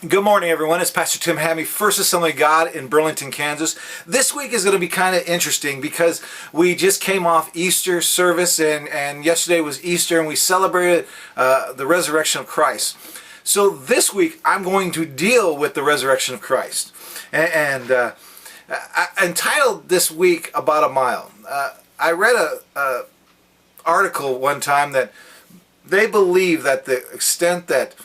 Good morning, everyone. It's Pastor Tim Hammy, First Assembly of God in Burlington, Kansas. This week is going to be kind of interesting because we just came off Easter service and yesterday was Easter and we celebrated the resurrection of Christ. So this week I'm going to deal with the resurrection of Christ. And I entitled this week About a Mile. I read a article one time that they believe that the extent that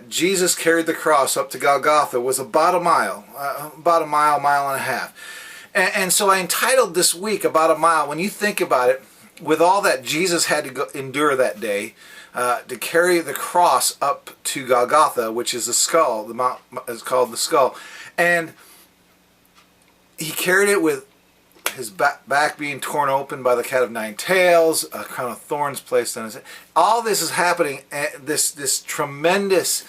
Jesus carried the cross up to Golgotha was about a mile and a half. And so I entitled this week About a Mile. When you think about it, with all that Jesus had to endure that day, to carry the cross up to Golgotha, which is the skull, the mount is called the skull, and he carried it with his back being torn open by the cat of nine tails, a crown of thorns placed on his head. All this is happening, this tremendous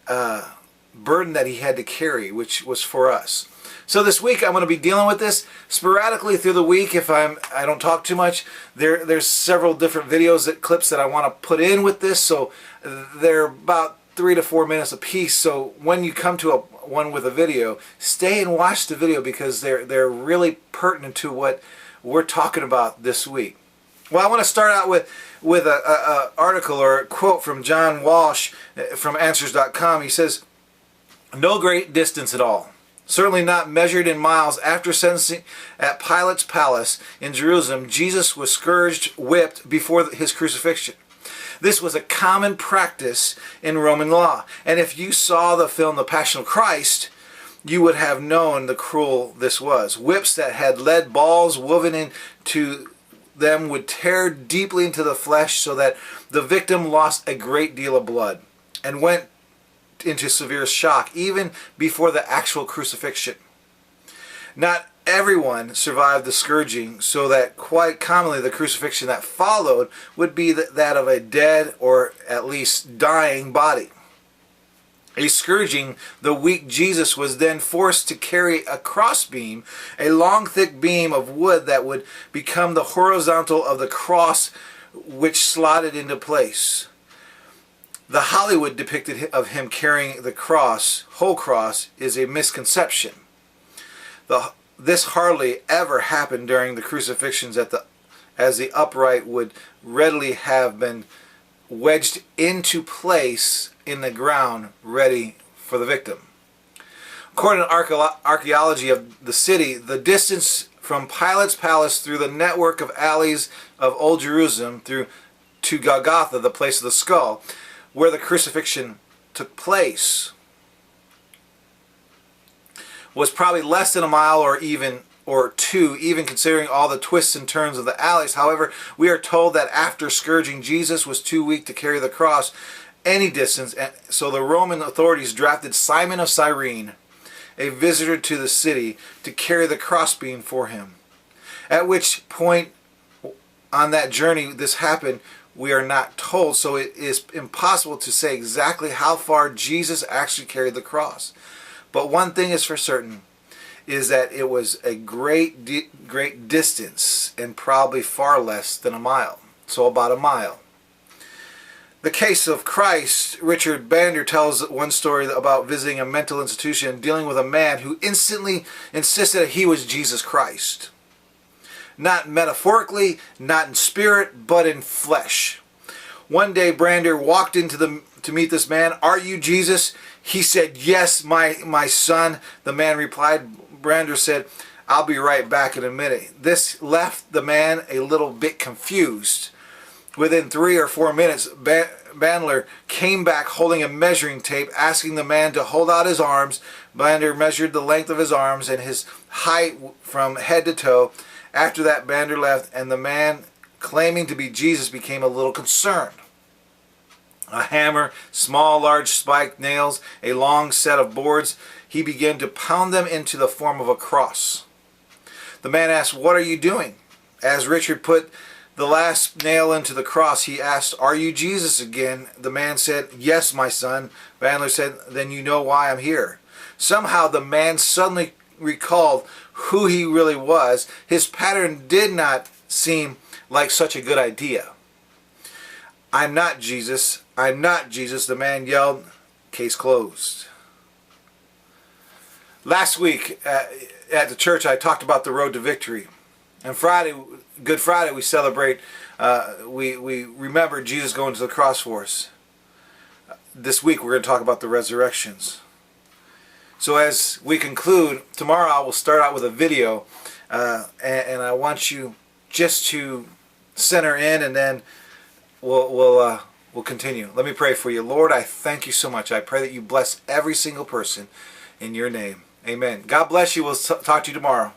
burden that he had to carry, which was for us. So this week I'm going to be dealing with this sporadically through the week. If I don't talk too much, there's several different videos, clips that I want to put in with this. So they're about 3 to 4 minutes a piece. So when you come to one with a video, stay and watch the video because they're really pertinent to what we're talking about this week. Well, I want to start out with a article or a quote from John Walsh from Answers.com. He says, "No great distance at all, certainly not measured in miles, after sentencing at Pilate's palace in Jerusalem, Jesus was scourged, whipped before his crucifixion. This was a common practice in Roman law. And if you saw the film The Passion of Christ, you would have known the cruel this was. Whips that had lead balls woven into them would tear deeply into the flesh so that the victim lost a great deal of blood and went into severe shock even before the actual crucifixion. Not everyone survived the scourging, so that quite commonly the crucifixion that followed would be that of a dead or at least dying body. A scourging, the weak Jesus was then forced to carry a crossbeam, a long thick beam of wood that would become the horizontal of the cross which slotted into place. The Hollywood depicted of him carrying the cross, whole cross, is a misconception. This hardly ever happened during the crucifixions as the upright would readily have been wedged into place in the ground ready for the victim. According to archaeology of the city, the distance from Pilate's palace through the network of alleys of Old Jerusalem through to Golgotha, the place of the skull, where the crucifixion took place, was probably less than a mile or two, even considering all the twists and turns of the alleys. However, we are told that after scourging, Jesus was too weak to carry the cross any distance, and so the Roman authorities drafted Simon of Cyrene, a visitor to the city, to carry the crossbeam for him. At which point on that journey this happened, we are not told, so it is impossible to say exactly how far Jesus actually carried the cross. But one thing is for certain, is that it was a great distance and probably far less than a mile. So about a mile. The case of Christ, Richard Bander tells one story about visiting a mental institution and dealing with a man who instantly insisted that he was Jesus Christ. Not metaphorically, not in spirit, but in flesh. One day Brander walked to meet this man. "Are you Jesus?" He said, "Yes, my son." The man replied. Brander said, "I'll be right back in a minute." This left the man a little bit confused. Within 3 or 4 minutes, Bandler came back holding a measuring tape, asking the man to hold out his arms. Bandler measured the length of his arms and his height from head to toe. After that, Bandler left, and the man, claiming to be Jesus, became a little concerned. A hammer, small, large spiked nails, a long set of boards. He began to pound them into the form of a cross. The man asked, "What are you doing?" As Richard put the last nail into the cross, he asked, "Are you Jesus again?" The man said, "Yes, my son." Bandler said, "Then you know why I'm here." Somehow the man suddenly recalled who he really was. His pattern did not seem like such a good idea. "I'm not Jesus. I'm not Jesus," the man yelled. Case closed. Last week at the church, I talked about the road to victory. And Friday, Good Friday, we celebrate, we remember Jesus going to the cross for us. This week, we're going to talk about the resurrections. So as we conclude, tomorrow I will start out with a video, and I want you just to center in, and then we'll continue. Let me pray for you. Lord, I thank you so much. I pray that you bless every single person in your name. Amen. God bless you. We'll talk to you tomorrow.